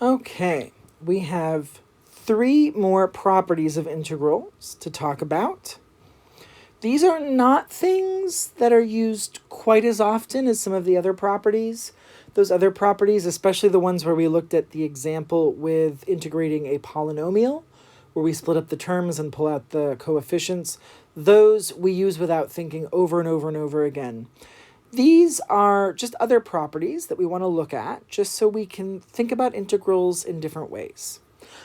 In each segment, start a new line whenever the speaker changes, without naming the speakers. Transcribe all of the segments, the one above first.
Okay, we have three more properties of integrals to talk about. These are not things that are used quite as often as some of the other properties. Those other properties, especially the ones where we looked at the example with integrating a polynomial, where we split up the terms and pull out the coefficients, those we use without thinking over and over and over again. These are just other properties that we want to look at just so we can think about integrals in different ways.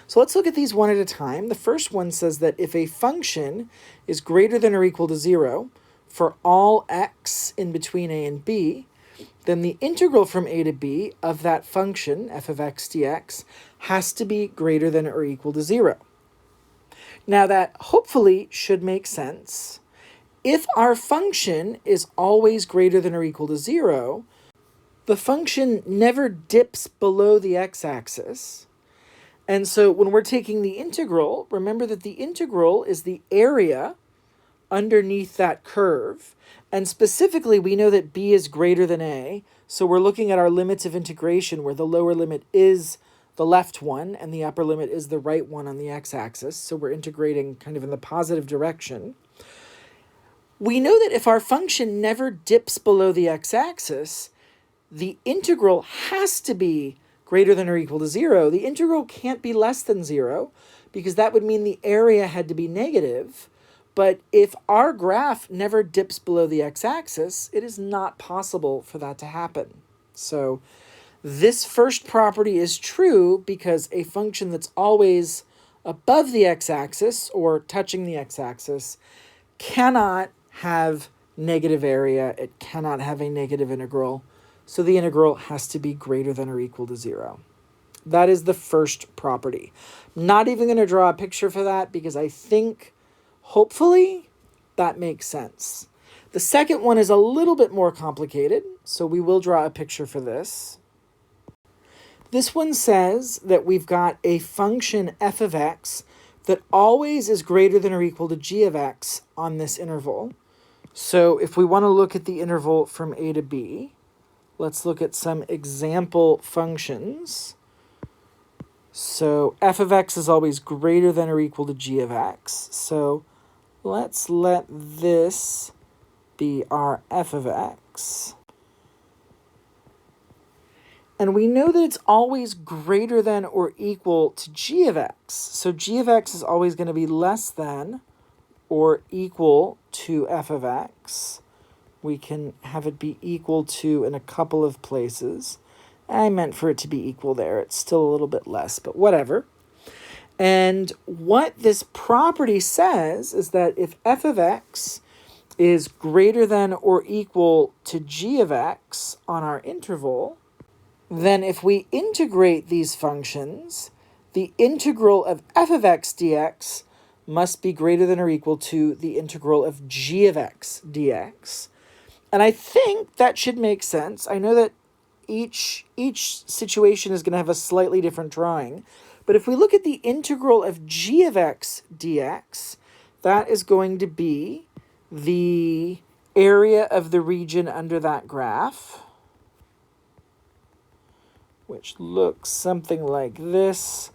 So let's look at these one at a time. The first one says that if a function is greater than or equal to 0 for all x in between a and b, then the integral from a to b of that function, f of x dx, has to be greater than or equal to 0. Now that hopefully should make sense. If our function is always greater than or equal to 0, the function never dips below the x-axis. And so when we're taking the integral, remember that the integral is the area underneath that curve. And specifically, we know that b is greater than a. So we're looking at our limits of integration where the lower limit is the left one and the upper limit is the right one on the x-axis. So we're integrating kind of in the positive direction. We know that if our function never dips below the x-axis, the integral has to be greater than or equal to 0. The integral can't be less than 0 because that would mean the area had to be negative. But if our graph never dips below the x-axis, it is not possible for that to happen. So this first property is true because a function that's always above the x-axis or touching the x-axis cannot have negative area. It cannot have a negative integral. So the integral has to be greater than or equal to 0. That is the first property. Not even going to draw a picture for that because I think, hopefully, that makes sense. The second one is a little bit more complicated, so we will draw a picture for this. This one says that we've got a function f of x that always is greater than or equal to g of x on this interval. So if we want to look at the interval from a to b, let's look at some example functions. So f of x is always greater than or equal to g of x. So let's let this be our f of x. And we know that it's always greater than or equal to g of x. So g of x is always going to be less than or equal to f of x. We can have it be equal to in a couple of places. I meant for it to be equal there. It's still a little bit less, but whatever. And what this property says is that if f of x is greater than or equal to g of x on our interval, then if we integrate these functions, the integral of f of x dx must be greater than or equal to the integral of g of x dx. And I think that should make sense. I know that each situation is going to have a slightly different drawing. But if we look at the integral of g of x dx, that is going to be the area of the region under that graph, which looks something like this.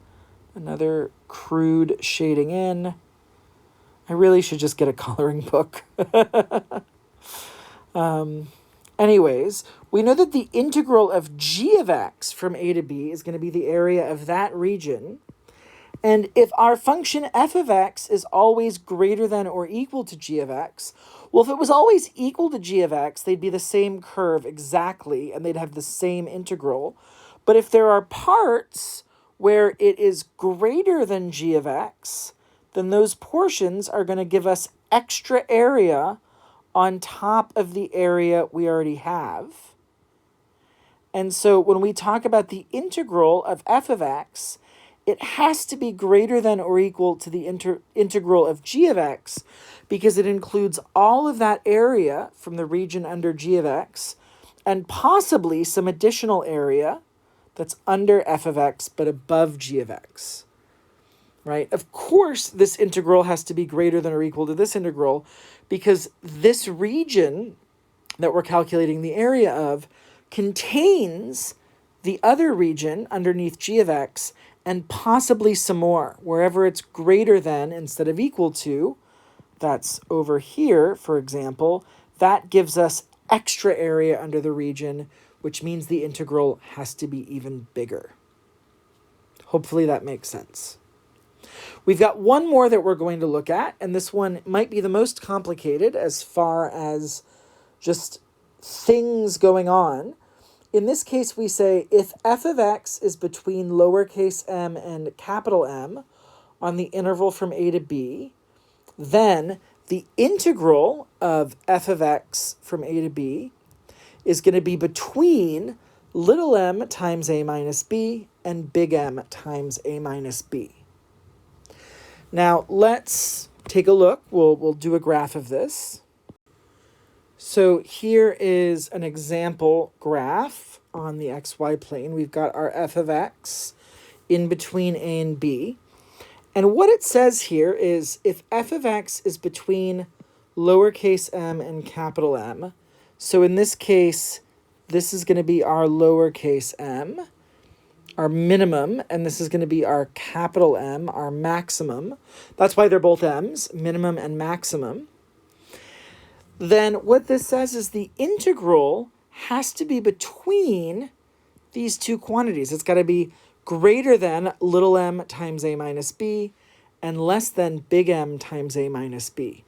Another crude shading in. I really should just get a coloring book. Anyways, we know that the integral of g of x from a to b is going to be the area of that region. And if our function f of x is always greater than or equal to g of x, well, if it was always equal to g of x, they'd be the same curve exactly, and they'd have the same integral. But if there are parts where it is greater than g of x, then those portions are going to give us extra area on top of the area we already have. And so when we talk about the integral of f of x, it has to be greater than or equal to the integral of g of x because it includes all of that area from the region under g of x and possibly some additional area that's under f of x but above g of x. Right? Of course, this integral has to be greater than or equal to this integral because this region that we're calculating the area of contains the other region underneath g of x, and possibly some more, wherever it's greater than instead of equal to, that's over here, for example, that gives us extra area under the region, which means the integral has to be even bigger. Hopefully that makes sense. We've got one more that we're going to look at, and this one might be the most complicated as far as just things going on. In this case, we say if f of x is between lowercase m and capital M on the interval from a to b, then the integral of f of x from a to b is going to be between little m times a minus b and big M times a minus b. Now, let's take a look. We'll do a graph of this. So here is an example graph on the xy plane. We've got our f of x in between a and b. And what it says here is if f of x is between lowercase m and capital M, so in this case, this is going to be our lowercase m, our minimum, and this is going to be our capital M, our maximum. That's why they're both m's, minimum and maximum. Then what this says is the integral has to be between these two quantities. It's got to be greater than little m times a minus b and less than big M times a minus b.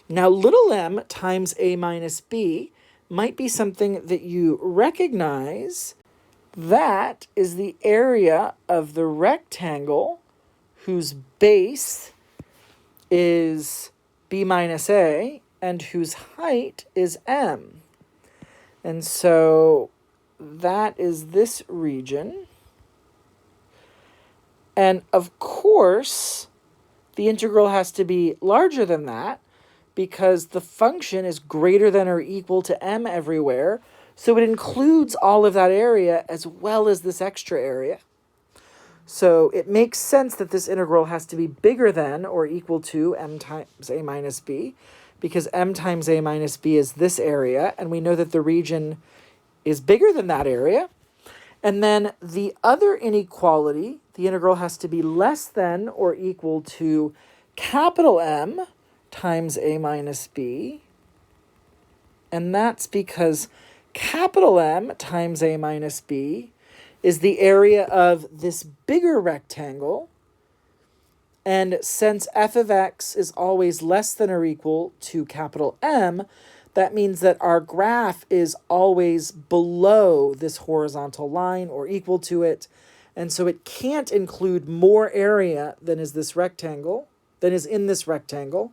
Now, little m times a minus b might be something that you recognize. That is the area of the rectangle whose base is b minus a and whose height is m. And so that is this region. And of course, the integral has to be larger than that because the function is greater than or equal to m everywhere. So it includes all of that area as well as this extra area. So it makes sense that this integral has to be bigger than or equal to m times a minus b, because m times a minus b is this area, and we know that the region is bigger than that area. And then the other inequality, the integral has to be less than or equal to capital M times a minus b, and that's because capital M times a minus b is the area of this bigger rectangle, and since f of x is always less than or equal to capital M, that means that our graph is always below this horizontal line or equal to it, and so it can't include more area than is in this rectangle.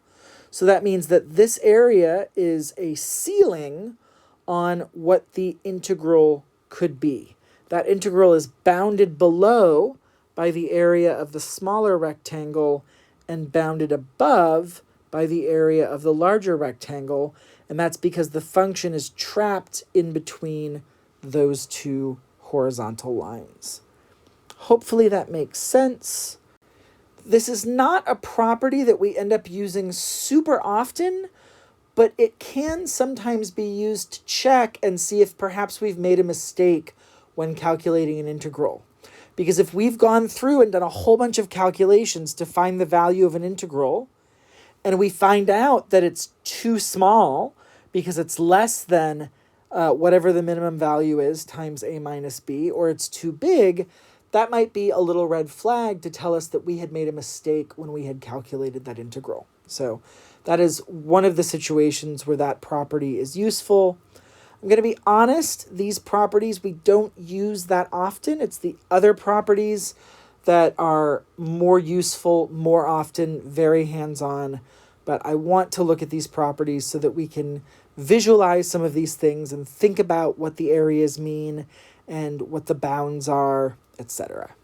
So that means that this area is a ceiling on what the integral could be. That integral is bounded below by the area of the smaller rectangle and bounded above by the area of the larger rectangle, and that's because the function is trapped in between those two horizontal lines. Hopefully that makes sense. This is not a property that we end up using super often, but it can sometimes be used to check and see if perhaps we've made a mistake when calculating an integral. Because if we've gone through and done a whole bunch of calculations to find the value of an integral, and we find out that it's too small because it's less than whatever the minimum value is times a minus b, or it's too big, that might be a little red flag to tell us that we had made a mistake when we had calculated that integral. So that is one of the situations where that property is useful. I'm going to be honest, these properties we don't use that often. It's the other properties that are more useful, more often, very hands-on. But I want to look at these properties so that we can visualize some of these things and think about what the areas mean and what the bounds are, etc.